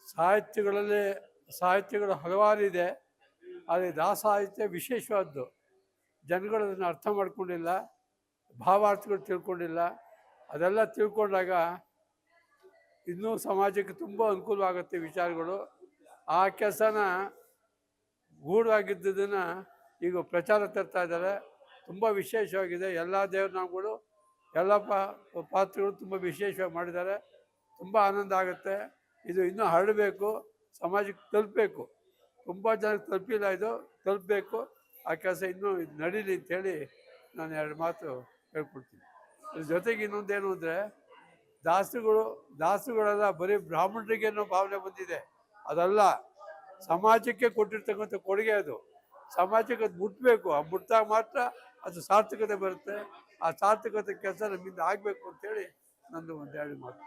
ಸಾಹಿತ್ಯಗಳಲ್ಲಿ ಸಾಹಿತ್ಯಗಳು ಹಲವಾರು ಇದೆ. ಆದರೆ ದಾಸಾಹಿತ್ಯ ವಿಶೇಷವಾದ್ದು. ಜನಗಳು ಅದನ್ನು ಅರ್ಥ ಮಾಡ್ಕೊಂಡಿಲ್ಲ, ಭಾವಾರ್ಥಗಳು ತಿಳ್ಕೊಂಡಿಲ್ಲ. ಅದೆಲ್ಲ ತಿಳ್ಕೊಂಡಾಗ ಇನ್ನೂ ಸಮಾಜಕ್ಕೆ ತುಂಬ ಅನುಕೂಲವಾಗುತ್ತೆ ವಿಚಾರಗಳು. ಆ ಕೆಲಸನ ಗೂಢವಾಗಿದ್ದುದನ್ನು ಈಗ ಪ್ರಚಾರ ತರ್ತಾ ಇದ್ದಾರೆ. ತುಂಬ ವಿಶೇಷವಾಗಿದೆ. ಎಲ್ಲ ದೇವರನಾಮಗಳು, ಎಲ್ಲ ಪಾತ್ರಗಳು ತುಂಬ ವಿಶೇಷವಾಗಿ ಮಾಡಿದ್ದಾರೆ. ತುಂಬ ಆನಂದ ಆಗುತ್ತೆ. ಇದು ಇನ್ನೂ ಹರಡಬೇಕು, ಸಮಾಜಕ್ಕೆ ತಲುಪಬೇಕು. ತುಂಬ ಜನಕ್ಕೆ ತಲುಪಿಲ್ಲ, ಇದು ತಲುಪಬೇಕು. ಆ ಕೆಲಸ ಇನ್ನೂ ನಡೀಲಿ ಅಂಥೇಳಿ ನಾನು 2 ಮಾತು ಹೇಳ್ಕೊಡ್ತೀನಿ. ಇದ್ರ ಜೊತೆಗೆ ಇನ್ನೊಂದೇನು ಅಂದರೆ, ದಾಸರುಗಳೆಲ್ಲ ಬರೀ ಬ್ರಾಹ್ಮಣರಿಗೆ ಅನ್ನೋ ಭಾವನೆ ಬಂದಿದೆ. ಅದಲ್ಲ, ಸಮಾಜಕ್ಕೆ ಕೊಟ್ಟಿರ್ತಕ್ಕಂಥ ಕೊಡುಗೆ ಅದು. ಸಮಾಜಕ್ಕೆ ಅದು ಮುಟ್ಟಬೇಕು. ಆ ಮುಟ್ಟಾಗ ಮಾತ್ರ ಅದು ಸಾರ್ಥಕತೆ ಬರುತ್ತೆ. ಆ ಸಾರ್ಥಕತೆ ಕೆಲಸ ನಮ್ಮಿಂದ ಆಗಬೇಕು ಅಂತೇಳಿ ನಂದು ಒಂದು 2 ಮಾತು.